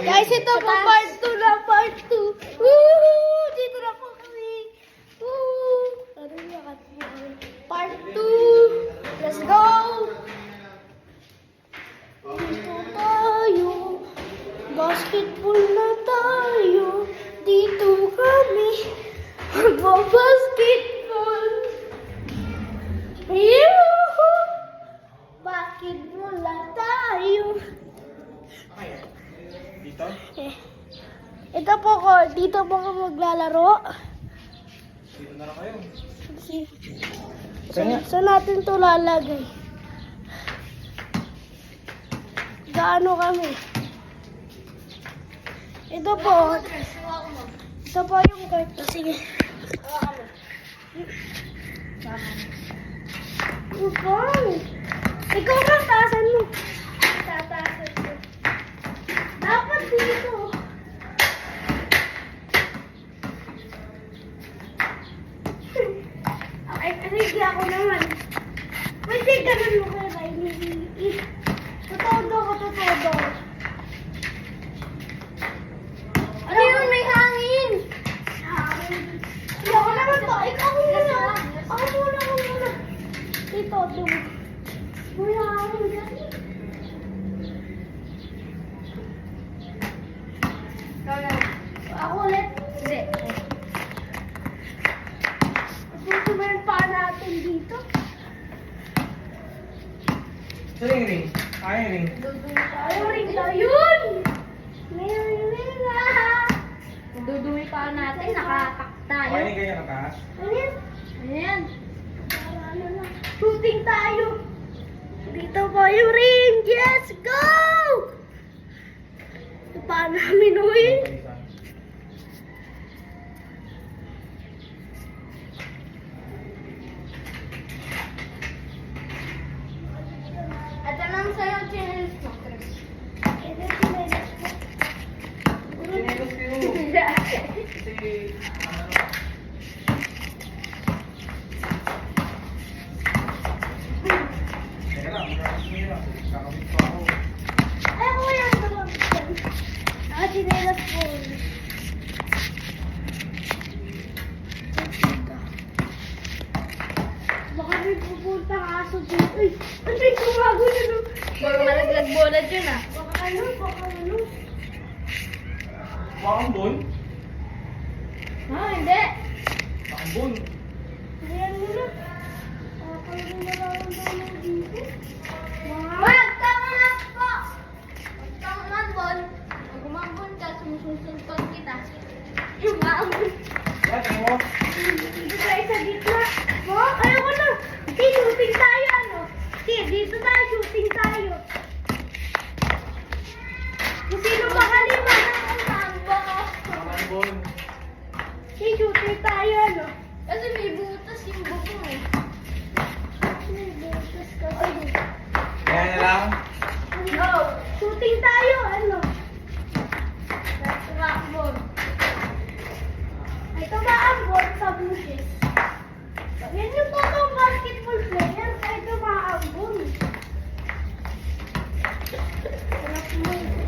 Guys, ito po part 2 na part 2. Woo! Dito na po kami. Woo! Ano yung part 2. Let's go! Dito tayo. Basketball na tayo. Dito kami. Magbabasketball. Yuhu! Basketball na tayo. Dito? Ito po ko, dito po ko maglalaro. Dito na lang kayo. Saan natin ito lalagay? Gaano kami? Ito po. Ito po yung kwarto. Sige. Upang. Ikaw ba taasan mo? Tataasan mo. Dapat dito. Ay, hindi ako naman. Pwede ganun mo kaya ba? Tutodo ko, tutodo. Ano yun? May hangin. Hangin. Hindi ako naman to. Ikaw muna. Ako muna. Dito, dito. May hangin kasi. Ako ulit. Hindi. Gusto mo yung paa natin dito? Saan yung ring? Ay, ring. Ayaw rin ka yun! May ring ah! Dudumi pa natin, nakatakta Okay, tayo. yung ganyan ang taas. Ayan. Ayan. Ano na? Shooting tayo! Dito po yung ring! Yes! Go! Yung paa namin uwi. At anong sa'yo, channels mo, Chris? Ito sinelas po. Sinelas kayo. Kasi, ano, teka lang, kakabit pa ako. Ay, ako yan. Sinelas po. Baka may pupunta kaso dito. Ay, may tumago na no. Baka malaglag bonnet yun ah. Baka ano. Makambon? Hindi. Makambon. Ayan mo na. Kaya nararamdaman dito. Wag kang po! Wag kang umambon. Pag umambon ka, sumusunod kita. Umambon. Yan, tingin mo. Dito tayo sa gitna. Oh, ayoko na. Sige, shooting tayo ano. Sige, dito tayo, shooting tayo. Kung sino makalima ng umambon. Makambon. Sige, shooting tayo ano. Kasi may butas yung bubong eh. May butas kasi. Yan na lang. No. Shooting tayo ano. Let's rockball. Ito ba ang board sa bushes? Yan yung totoong basketball player. Ito ba ang board?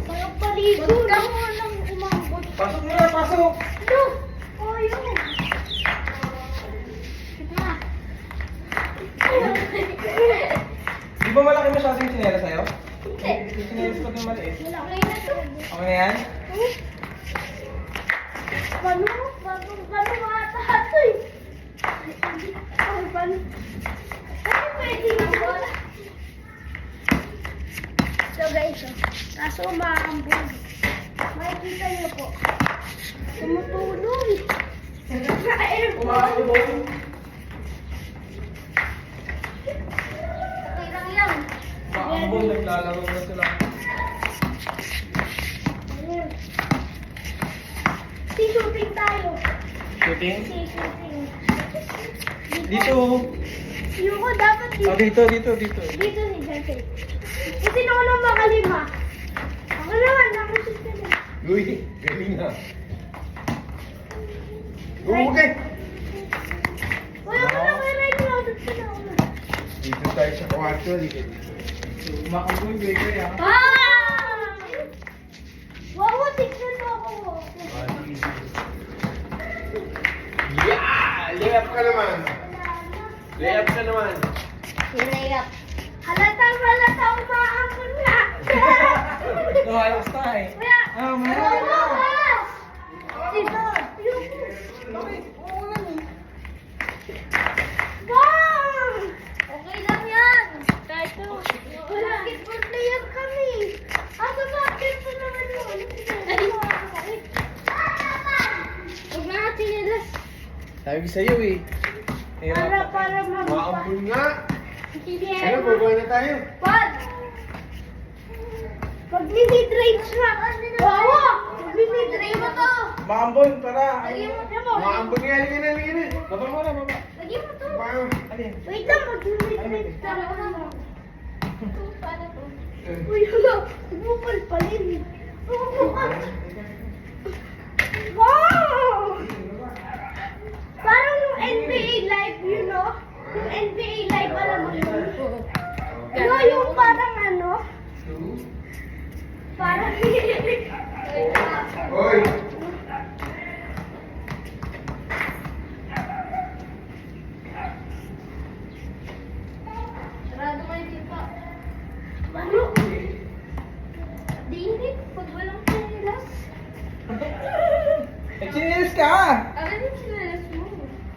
Sarap paligo. Huwag kang munang umambon. Pasok mo na, pasok! Ano? Oh, yun. Ha? Di ba malaki masyado yung sinelas sa'yo? Hindi. Yung sinelas ko din maliit. Okay na to. Okay na yan? Paano ata ito eh? Ay, paano? Ay, pwede na ba? So guys, kaso umaambog. Makikita niyo po. Tumutulong. Umakabon. Okay lang yan. Umakabon, naglalaro na sila. Ayan. Si shooting tayo. Shooting? Si shooting. Dito. Yung ko dapat Oh, dito. dito. Dito si Jante. Kasi nung unang makalima. Ako naman, ako si Jante. Uy, galing na. Okay. Wala ko na kaya rin yung outfit ko na ako. Dito tayo sa kwarto. Dito. So, umakabon, Gregory, ha? Ah! Wow, Yeah! Layup ka naman. Layup ka naman. Hinayap. Halata, umaambon na. Lumalas na eh. Kuya, Ah, may Dito. Bakit? Oo lang eh. Bang! Okay lang yan. Kahit to. Basketball player kami. Asa basketball naman yun? Huwag na natin nilas. Sabi ko sa'yo eh. Para Maambun nga. Hindi. Ano, baba na tayo. What? Mag-mid-range na. Wawa! Mag-mid-range na to. Maambon, tara. Lagyan mo siya mo. Maambun nga, halika na, halika na. Baba mo na, baba. Lagyan mo to. Paano? Alin? Wait lang, mag-mid-range na. Paano to? Uy, hala. Bupal-palin. Wow! Parang yung NBA Live, you know? Yung NBA Live, alam mo yun? Ano yung parang ano? Parang... Hoy! Sarado mo yung pinto. Ano? Dinig, pag walang panilas. Eh, chinilis ka! Alam mo sinalas mo.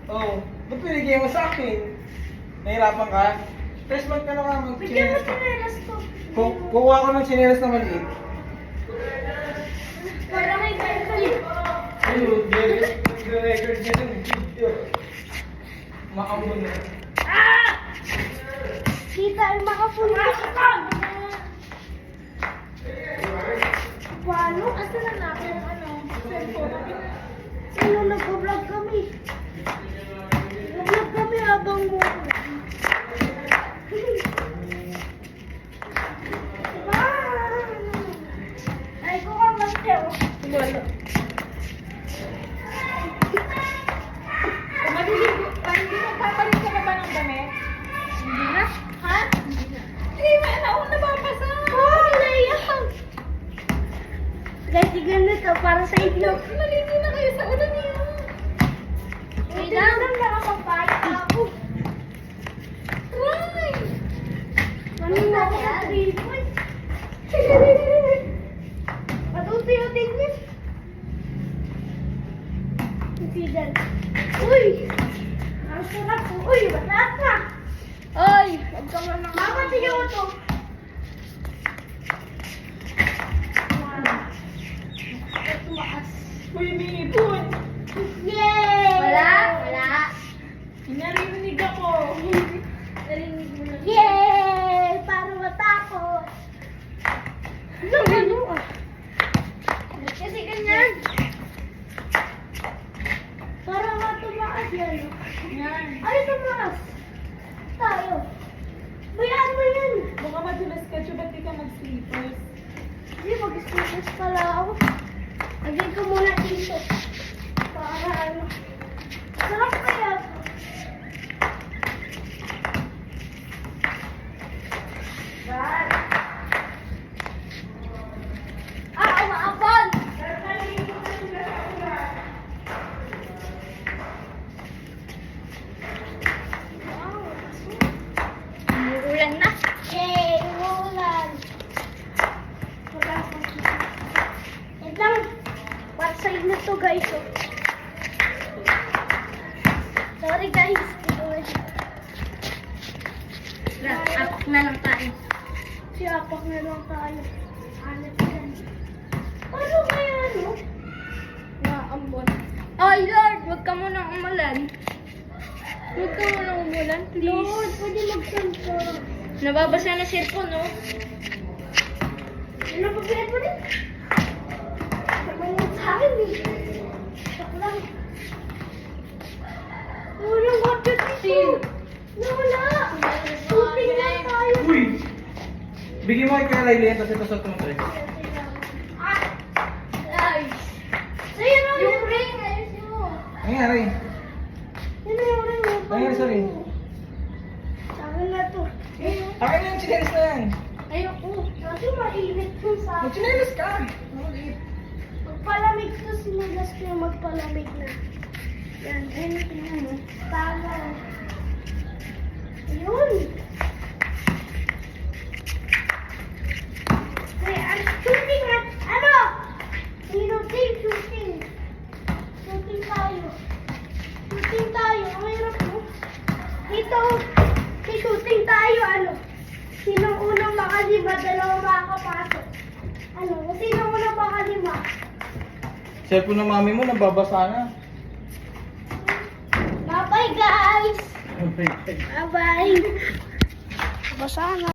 Oo. Ba't pinigyan mo sa akin? Nahirapan ka? First month ka na nga Bigyan mo mag-chinilis. panilas ko. Kukuha ko ng chinilis na maliit. Parang may pencil. Ayun, record niya ng video. Maambon na. Ah! Kita ay makapunas ka! Paano? Asa na natin yung ano? Cellphone natin. Ano, nag-vlog kami. Nag-vlog kami habang mo. Ay, ko ka Mateo. Wala. Hindi magpapalit ka na ba ng damit? Hindi na. Ha? Hindi mo na ako nababasa. Oh, layang! Guys, ganito para sa inyo. Malindi na kayo sa ulan niyo. Wait lang, nakapagpala ako. Try! Kanina ako sa 3 points. Patutuyo-tin niya. Consider. Uy! Ang sarap po. Uy, wala ka. Ay! Huwag ka nga Mama, tignan mo to. Tumaas. Uy, may ipon! Yay! Wala? Wala. Narinig ako! Narinig mo na. Yay! Para matakot. Ano ah? Kasi ganyan. Para nga tumaas yan. Yan. Ay, tumaas. Tayo. Bayaan mo yan. Baka madulas ka, ba't di ka mag-sleepers? Hindi, mag-students pala ako. Lagyan ko muna dito. Para ano. Sarap kaya. Yan. Umaabot! Umuulan na. Yay! Umuulan. Wait lang. What side na to, guys? Oh. Sorry, guys. Apak na lang tayo. Siyapak na lang tayo. Alat yan. Ano kaya, no? Naambon. Ay, Lord! Huwag ka munang umulan. Huwag ka munang umulan, please. Lord, pwede magsanto. Nababasa na cellphone, no? Ano ba pwede mo rin? Naman yun sa akin, eh. Shock lang. Walang budget dito. Nawala. Shopping lang tayo. Uy! Bigyan mo kay Kalay Lian, tapos ito sa tumutry. Ay! Sa'yo na Yung ring, ayos mo. Nangyari? Yun na yung ring mo. Nangyari sa ring? Sa akin na to. Akin na yung chinilis na yan. Ayoko. Kasi mainit yung sa akin. Mag-chinilis ka! Pagpalamig to sinagas request ko yung magpalamig na. Yan, ayun, tingnan mo. Tama. Ayun. Wait, shooting at, ano? Sino team shooting? Shooting tayo. Shooting tayo. Ang hirap mo. Dito, shooting tayo, ano? Sinong unang makalima, dalawa makakapasok. Ano? Sinong unang makalima? Cellphone ng mami mo, nababasa na. Bye-bye, guys! Bye-bye! Basa na.